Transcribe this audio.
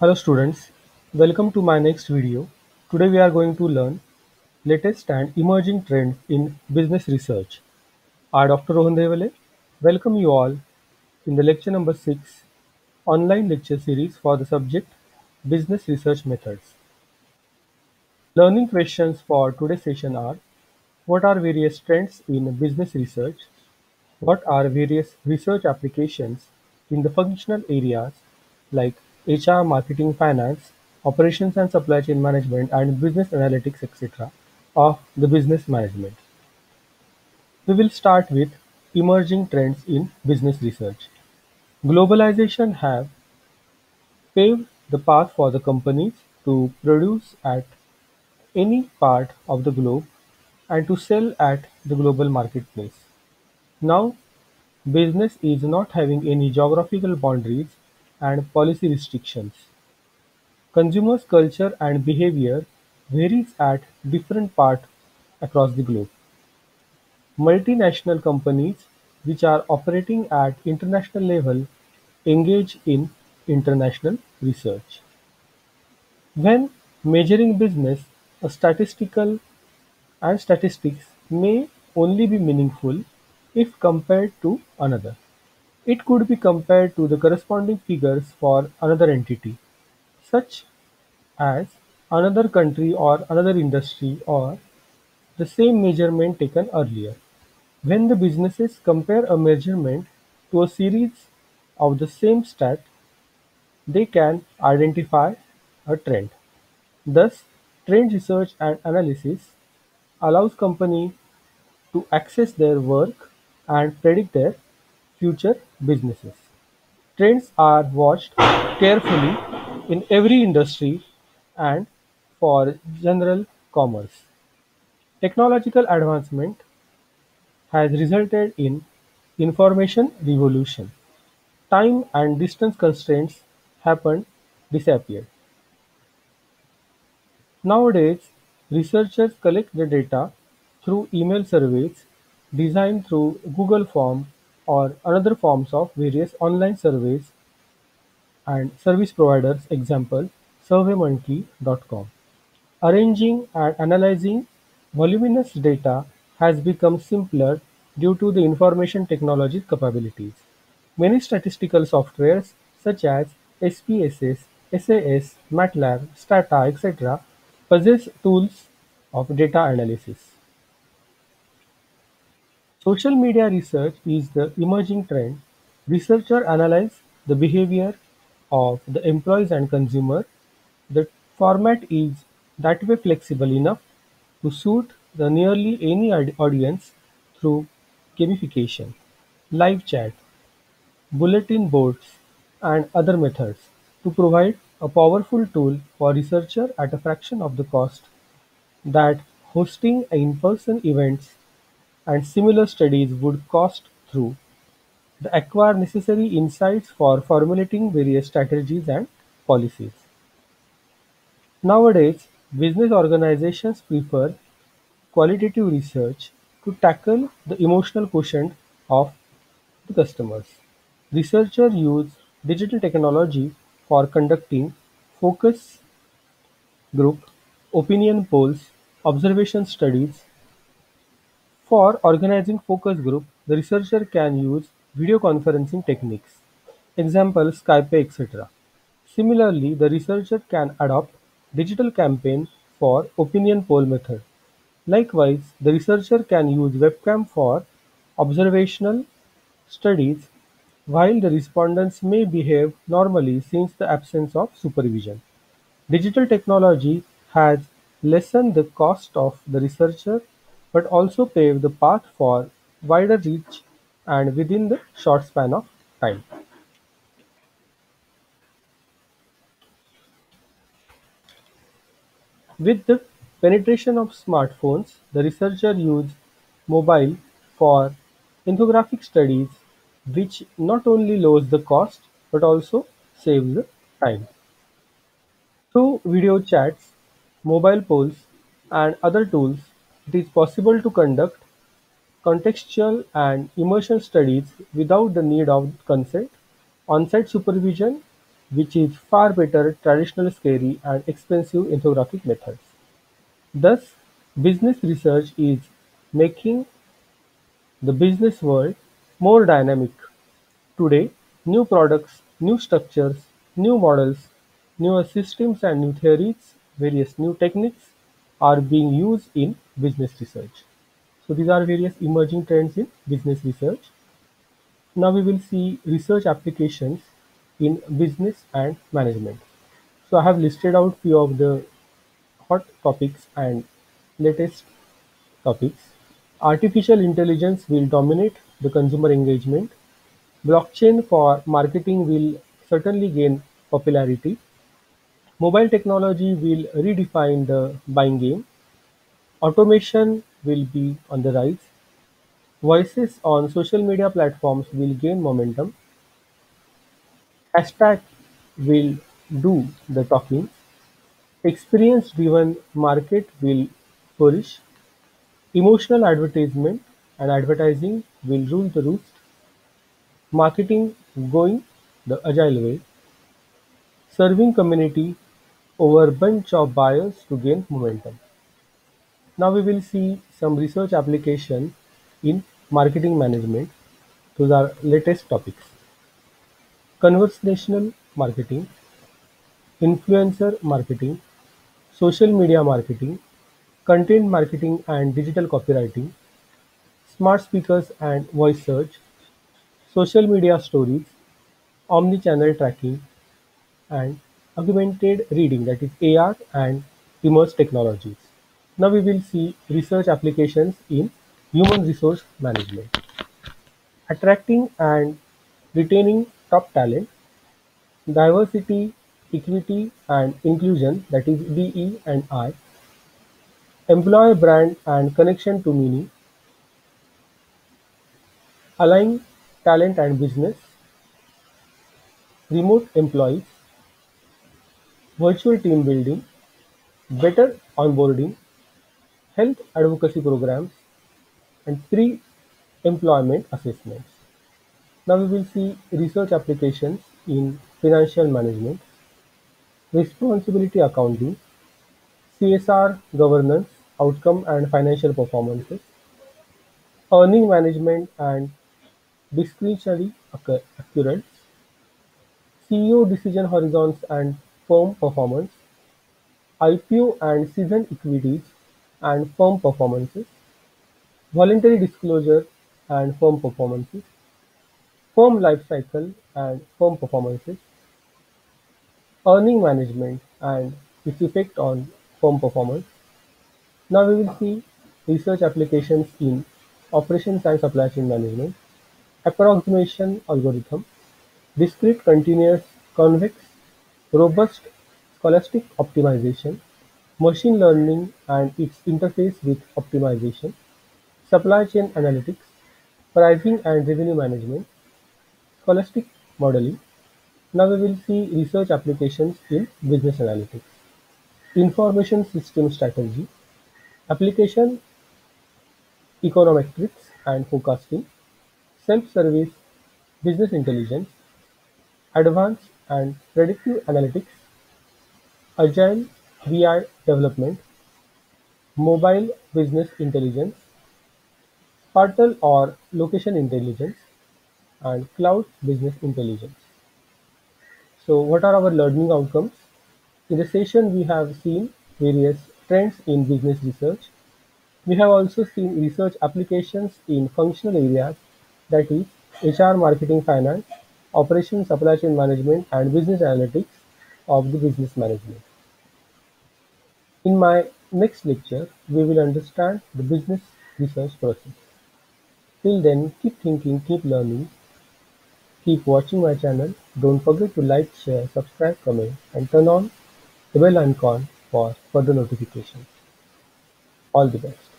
Hello students, welcome to my next video. Today we are going to learn latest and emerging trends in business research. I, Dr. Rohan Devale, welcome you all in the lecture number 6 online lecture series for the subject Business Research Methods. Learning questions for today's session are: what are various trends in business research? What are various research applications in the functional areas like HR, marketing, finance, operations and supply chain management, and business analytics, etc., of the business management? We will start with emerging trends in business research. Globalization have paved the path for the companies to produce at any part of the globe and to sell at the global marketplace. Now, business is not having any geographical boundaries and policy restrictions. Consumers' culture and behavior varies at different parts across the globe. Multinational companies which are operating at international level engage in international research. When measuring business, a statistical and statistics may only be meaningful if compared to another. It could be compared to the corresponding figures for another entity, such as another country or another industry, or the same measurement taken earlier. When the businesses compare a measurement to a series of the same stat, they can identify a trend. Thus, trend research and analysis allows companies to access their work and predict their future businesses. Trends are watched carefully in every industry and for general commerce. Technological advancement has resulted in information revolution. Time and distance constraints happened disappeared. Nowadays, researchers collect the data through email surveys designed through Google Form or other forms of various online surveys and service providers, example SurveyMonkey.com. Arranging and analyzing voluminous data has become simpler due to the information technology capabilities. Many statistical softwares such as SPSS, SAS, MATLAB, Stata, etc. possess tools of data analysis. Social media research is the emerging trend. Researchers analyze the behavior of the employees and consumer. The format is that way flexible enough to suit the nearly any audience through gamification, live chat, bulletin boards, and other methods to provide a powerful tool for researchers at a fraction of the cost that hosting in-person events and similar studies would cost through the acquire necessary insights for formulating various strategies and policies. Nowadays, business organizations prefer qualitative research to tackle the emotional quotient of the customers. Researchers use digital technology for conducting focus group, opinion polls, observation studies. For organizing focus group, the researcher can use video conferencing techniques, example Skype, etc. Similarly, the researcher can adopt digital campaign for opinion poll method. Likewise, the researcher can use webcam for observational studies while the respondents may behave normally since the absence of supervision. Digital technology has lessened the cost of the researcher but also paved the path for wider reach and within the short span of time. With the penetration of smartphones, the researcher used mobile for infographic studies, which not only lowers the cost but also saves the time. Through video chats, mobile polls, and other tools, it is possible to conduct contextual and immersion studies without the need of consent, on-site supervision, which is far better traditional scary and expensive infographic methods. Thus, business research is making the business world more dynamic. Today, new products, new structures, new models, newer systems and new theories, various new techniques are being used in business research. So these are various emerging trends in business research. Now we will see research applications in business and management. So I have listed out few of the hot topics and latest topics. Artificial intelligence will dominate the consumer engagement. Blockchain for marketing will certainly gain popularity. Mobile technology will redefine the buying game. Automation will be on the rise. Voices on social media platforms will gain momentum. Hashtag will do the talking. Experience-driven market will flourish. Emotional advertisement and advertising will rule the roost. Marketing going the agile way. Serving community over bunch of buyers to gain momentum. Now we will see some research application in marketing management. Those are latest topics. Conversational marketing, influencer marketing, social media marketing, content marketing and digital copywriting, smart speakers and voice search, social media stories, omni-channel tracking, and augmented reading, that is AR and immersive technologies. Now we will see research applications in human resource management. Attracting and retaining top talent, diversity, equity and inclusion, that is DE and I, employer brand and connection to meaning, align talent and business, remote employees, virtual team building, better onboarding, health advocacy programs, and pre-employment assessments. Now we will see research applications in financial management, responsibility accounting, CSR governance, outcome and financial performances, earning management and discretionary accruals, CEO decision horizons and firm performance, IPO and season equities and firm performances, voluntary disclosure and firm performances, firm life cycle and firm performances, earning management and its effect on firm performance. Now we will see research applications in operations and supply chain management, approximation algorithm, discrete continuous convex, robust scholastic optimization, machine learning and its interface with optimization, supply chain analytics, pricing and revenue management, scholastic modeling. Now we will see research applications in business analytics, information system strategy, application econometrics and forecasting, self-service business intelligence, advanced and predictive analytics, agile BI development, mobile business intelligence, spatial or location intelligence, and cloud business intelligence. So what are our learning outcomes? In the session we have seen various trends in business research. We have also seen research applications in functional areas, that is HR, marketing, finance, operations, supply chain management, and business analytics of the business management. In my next lecture, we will understand the business research process. Till then, keep thinking, keep learning, keep watching my channel. Don't forget to like, share, subscribe, comment, and turn on the bell icon for further notifications. All the best.